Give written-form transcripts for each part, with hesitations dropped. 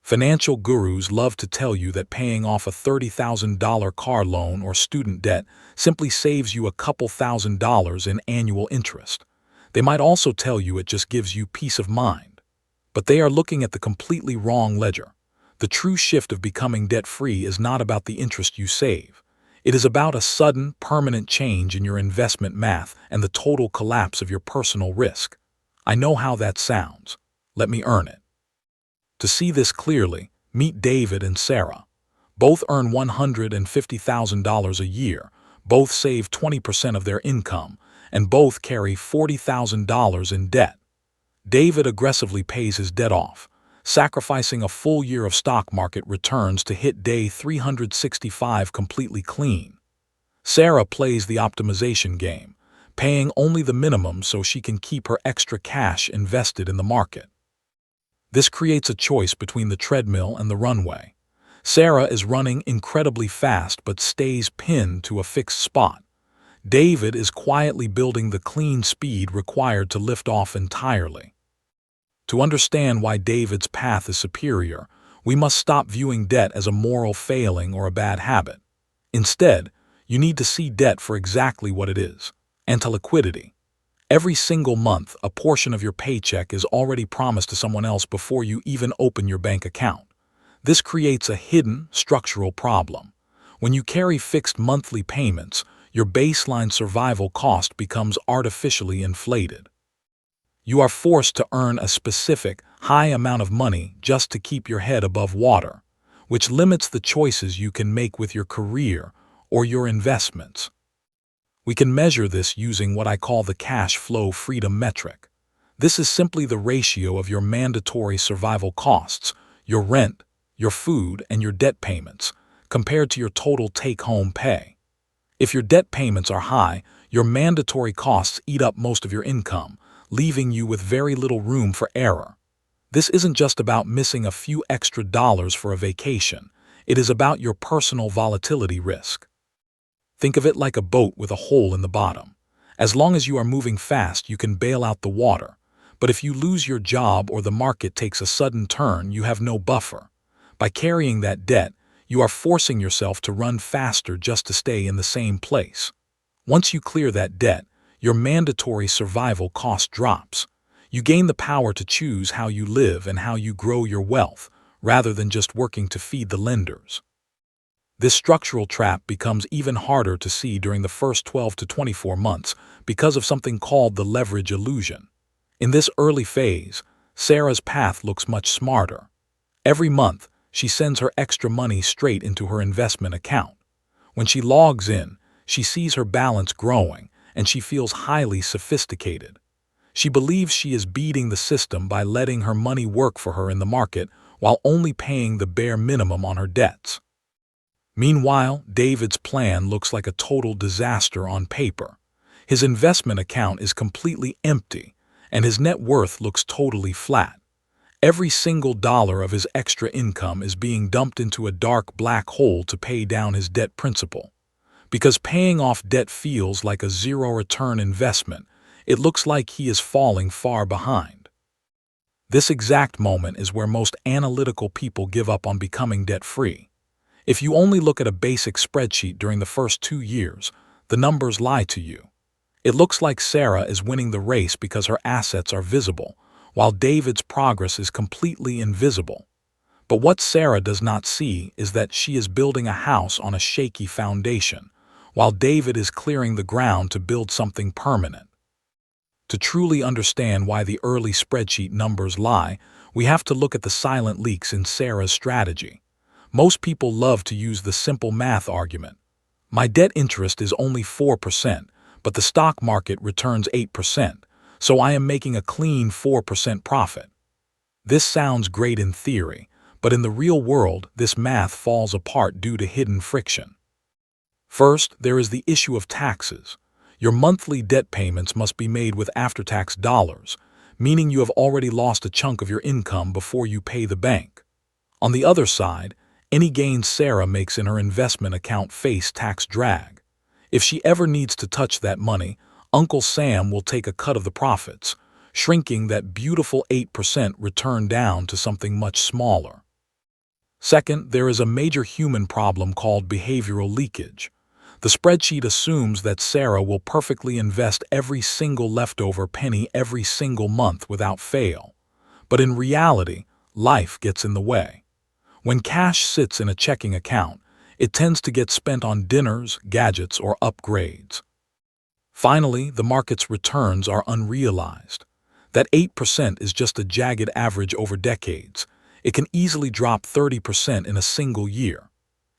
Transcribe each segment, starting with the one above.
Financial gurus love to tell you that paying off a $30,000 car loan or student debt simply saves you a couple $1,000s in annual interest. They might also tell you it just gives you peace of mind. But they are looking at the completely wrong ledger. The true shift of becoming debt-free is not about the interest you save. It is about a sudden, permanent change in your investment math and the total collapse of your personal risk. I know how that sounds. Let me earn it. To see this clearly, meet David and Sarah. Both earn $150,000 a year, both save 20% of their income, and both carry $40,000 in debt. David aggressively pays his debt off, sacrificing a full year of stock market returns to hit day 365 completely clean. Sarah plays the optimization game, paying only the minimum so she can keep her extra cash invested in the market. This creates a choice between the treadmill and the runway. Sarah is running incredibly fast but stays pinned to a fixed spot. David is quietly building the clean speed required to lift off entirely. To understand why David's path is superior, we must stop viewing debt as a moral failing or a bad habit. Instead, you need to see debt for exactly what it is: anti-liquidity. Every single month, a portion of your paycheck is already promised to someone else before you even open your bank account. This creates a hidden, structural problem. When you carry fixed monthly payments, your baseline survival cost becomes artificially inflated. You are forced to earn a specific, high amount of money just to keep your head above water, which limits the choices you can make with your career or your investments. We can measure this using what I call the cash flow freedom metric. This is simply the ratio of your mandatory survival costs, your rent, your food, and your debt payments, compared to your total take-home pay. If your debt payments are high, your mandatory costs eat up most of your income, leaving you with very little room for error. This isn't just about missing a few extra dollars for a vacation. It is about your personal volatility risk. Think of it like a boat with a hole in the bottom. As long as you are moving fast, you can bail out the water. But if you lose your job or the market takes a sudden turn, you have no buffer. By carrying that debt, you are forcing yourself to run faster just to stay in the same place. Once you clear that debt, your mandatory survival cost drops. You gain the power to choose how you live and how you grow your wealth, rather than just working to feed the lenders. This structural trap becomes even harder to see during the first 12 to 24 months because of something called the leverage illusion. In this early phase, Sarah's path looks much smarter. Every month, she sends her extra money straight into her investment account. When she logs in, she sees her balance growing, and she feels highly sophisticated. She believes she is beating the system by letting her money work for her in the market while only paying the bare minimum on her debts. Meanwhile, David's plan looks like a total disaster on paper. His investment account is completely empty, and his net worth looks totally flat. Every single dollar of his extra income is being dumped into a dark black hole to pay down his debt principal. Because paying off debt feels like a zero-return investment, it looks like he is falling far behind. This exact moment is where most analytical people give up on becoming debt-free. If you only look at a basic spreadsheet during the first 2 years, the numbers lie to you. It looks like Sarah is winning the race because her assets are visible, while David's progress is completely invisible. But what Sarah does not see is that she is building a house on a shaky foundation, while David is clearing the ground to build something permanent. To truly understand why the early spreadsheet numbers lie, we have to look at the silent leaks in Sarah's strategy. Most people love to use the simple math argument. My debt interest is only 4%, but the stock market returns 8%, so I am making a clean 4% profit. This sounds great in theory, but in the real world, this math falls apart due to hidden friction. First, there is the issue of taxes. Your monthly debt payments must be made with after-tax dollars, meaning you have already lost a chunk of your income before you pay the bank. On the other side, any gains Sarah makes in her investment account face tax drag. If she ever needs to touch that money, Uncle Sam will take a cut of the profits, shrinking that beautiful 8% return down to something much smaller. Second, there is a major human problem called behavioral leakage. The spreadsheet assumes that Sarah will perfectly invest every single leftover penny every single month without fail. But in reality, life gets in the way. When cash sits in a checking account, it tends to get spent on dinners, gadgets, or upgrades. Finally, the market's returns are unrealized. That 8% is just a jagged average over decades. It can easily drop 30% in a single year.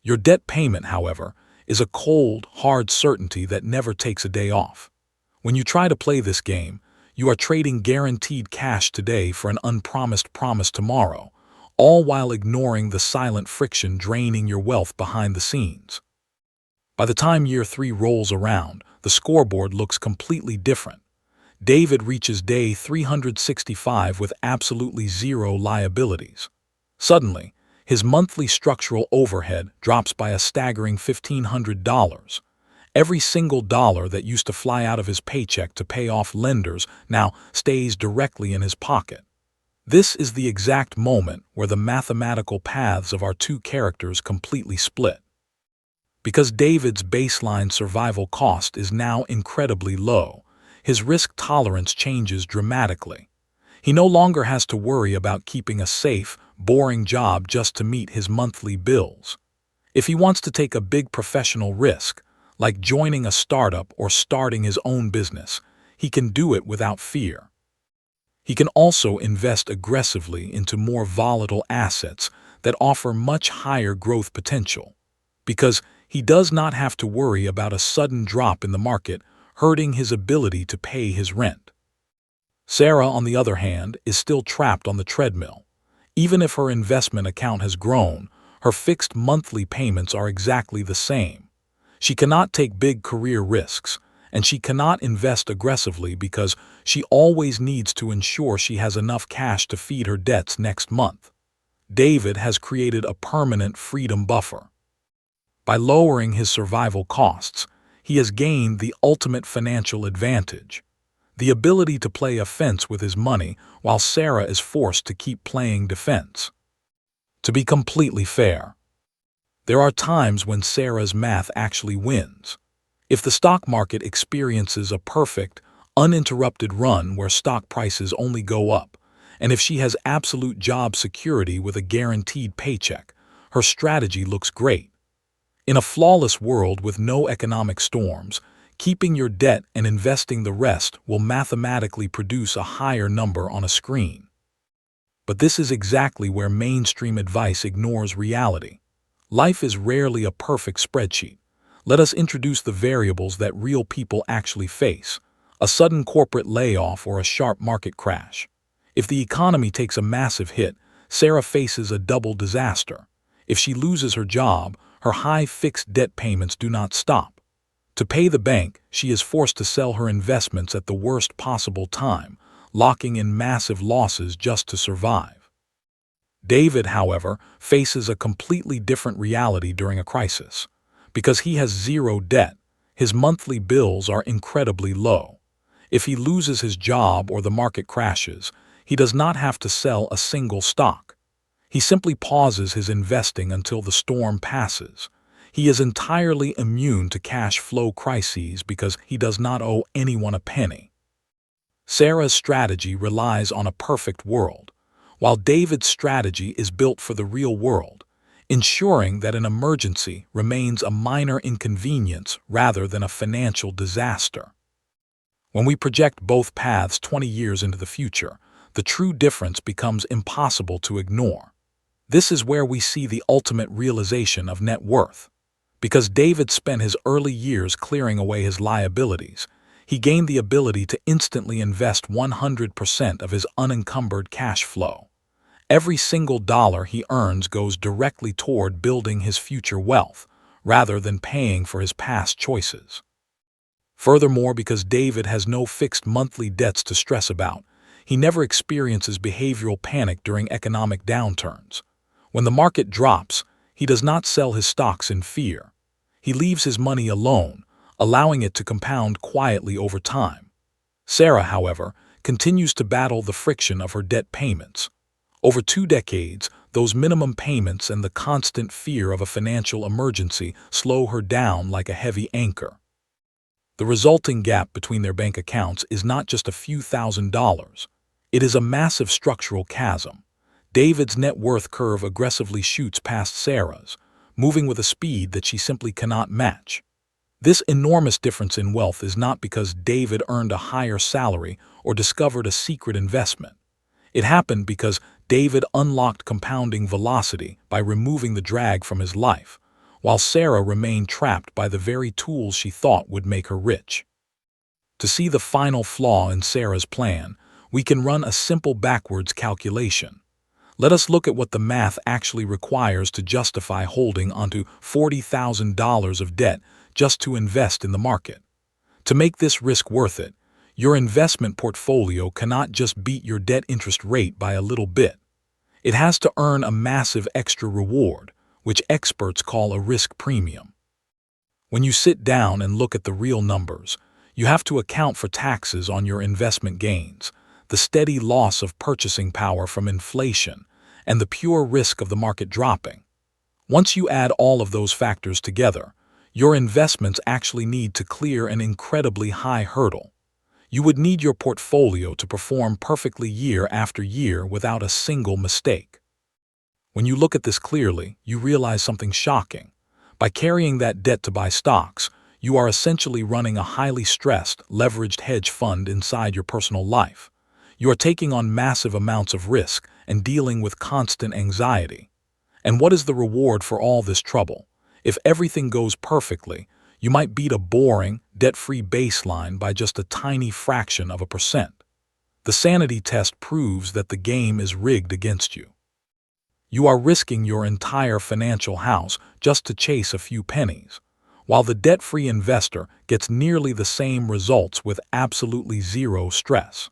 Your debt payment, however, is a cold, hard certainty that never takes a day off. When you try to play this game, you are trading guaranteed cash today for an unpromised promise tomorrow, all while ignoring the silent friction draining your wealth behind the scenes. By the time year 3 rolls around, the scoreboard looks completely different. David reaches day 365 with absolutely zero liabilities. Suddenly, his monthly structural overhead drops by a staggering $1,500. Every single dollar that used to fly out of his paycheck to pay off lenders now stays directly in his pocket. This is the exact moment where the mathematical paths of our two characters completely split. Because David's baseline survival cost is now incredibly low, his risk tolerance changes dramatically. He no longer has to worry about keeping a safe, boring job just to meet his monthly bills. If he wants to take a big professional risk, like joining a startup or starting his own business, he can do it without fear. He can also invest aggressively into more volatile assets that offer much higher growth potential, because he does not have to worry about a sudden drop in the market hurting his ability to pay his rent. Sarah, on the other hand, is still trapped on the treadmill. Even if her investment account has grown, her fixed monthly payments are exactly the same. She cannot take big career risks, and she cannot invest aggressively because she always needs to ensure she has enough cash to feed her debts next month. David has created a permanent freedom buffer. By lowering his survival costs, he has gained the ultimate financial advantage: the ability to play offense with his money while Sarah is forced to keep playing defense. To be completely fair, there are times when Sarah's math actually wins. If the stock market experiences a perfect, uninterrupted run where stock prices only go up, and if she has absolute job security with a guaranteed paycheck, her strategy looks great. In a flawless world with no economic storms, keeping your debt and investing the rest will mathematically produce a higher number on a screen. But this is exactly where mainstream advice ignores reality. Life is rarely a perfect spreadsheet. Let us introduce the variables that real people actually face: a sudden corporate layoff or a sharp market crash. If the economy takes a massive hit, Sarah faces a double disaster. If she loses her job, her high fixed debt payments do not stop. To pay the bank, she is forced to sell her investments at the worst possible time, locking in massive losses just to survive. David, however, faces a completely different reality during a crisis. Because he has zero debt, his monthly bills are incredibly low. If he loses his job or the market crashes, he does not have to sell a single stock. He simply pauses his investing until the storm passes. He is entirely immune to cash flow crises because he does not owe anyone a penny. Sarah's strategy relies on a perfect world, while David's strategy is built for the real world, ensuring that an emergency remains a minor inconvenience rather than a financial disaster. When we project both paths 20 years into the future, the true difference becomes impossible to ignore. This is where we see the ultimate realization of net worth. Because David spent his early years clearing away his liabilities, he gained the ability to instantly invest 100% of his unencumbered cash flow. Every single dollar he earns goes directly toward building his future wealth, rather than paying for his past choices. Furthermore, because David has no fixed monthly debts to stress about, he never experiences behavioral panic during economic downturns. When the market drops, he does not sell his stocks in fear. He leaves his money alone, allowing it to compound quietly over time. Sarah, however, continues to battle the friction of her debt payments. Over 2 decades, those minimum payments and the constant fear of a financial emergency slow her down like a heavy anchor. The resulting gap between their bank accounts is not just a few $1,000s. It is a massive structural chasm. David's net worth curve aggressively shoots past Sarah's, moving with a speed that she simply cannot match. This enormous difference in wealth is not because David earned a higher salary or discovered a secret investment. It happened because David unlocked compounding velocity by removing the drag from his life, while Sarah remained trapped by the very tools she thought would make her rich. To see the final flaw in Sarah's plan, we can run a simple backwards calculation. Let us look at what the math actually requires to justify holding onto $40,000 of debt just to invest in the market. To make this risk worth it, your investment portfolio cannot just beat your debt interest rate by a little bit. It has to earn a massive extra reward, which experts call a risk premium. When you sit down and look at the real numbers, you have to account for taxes on your investment gains, the steady loss of purchasing power from inflation, and the pure risk of the market dropping. Once you add all of those factors together, your investments actually need to clear an incredibly high hurdle. You would need your portfolio to perform perfectly year after year without a single mistake. When you look at this clearly, you realize something shocking. By carrying that debt to buy stocks, you are essentially running a highly stressed, leveraged hedge fund inside your personal life. You are taking on massive amounts of risk and dealing with constant anxiety. And what is the reward for all this trouble? If everything goes perfectly, you might beat a boring, debt-free baseline by just a tiny fraction of a percent. The sanity test proves that the game is rigged against you. You are risking your entire financial house just to chase a few pennies, while the debt-free investor gets nearly the same results with absolutely zero stress.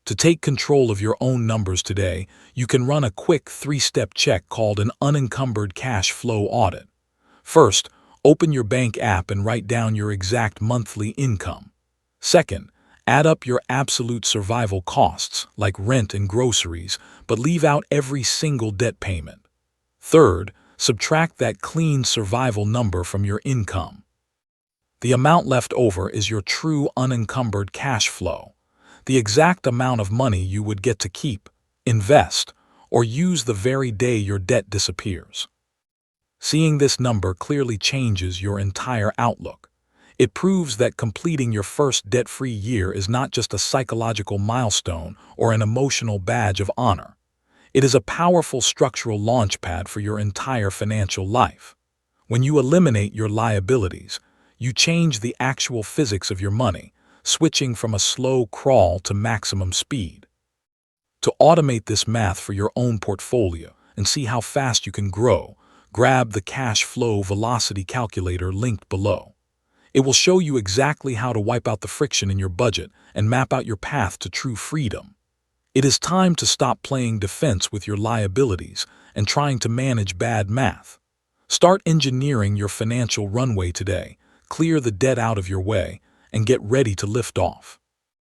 To take control of your own numbers today, you can run a quick 3-step check called an unencumbered cash flow audit. First, open your bank app and write down your exact monthly income. Second, add up your absolute survival costs, like rent and groceries, but leave out every single debt payment. Third, subtract that clean survival number from your income. The amount left over is your true unencumbered cash flow, the exact amount of money you would get to keep, invest, or use the very day your debt disappears. Seeing this number clearly changes your entire outlook. It proves that completing your first debt-free year is not just a psychological milestone or an emotional badge of honor. It is a powerful structural launchpad for your entire financial life. When you eliminate your liabilities, you change the actual physics of your money, switching from a slow crawl to maximum speed. To automate this math for your own portfolio and see how fast you can grow, grab the Cash Flow Velocity Calculator linked below. It will show you exactly how to wipe out the friction in your budget and map out your path to true freedom. It is time to stop playing defense with your liabilities and trying to manage bad math. Start engineering your financial runway today, clear the debt out of your way, and get ready to lift off.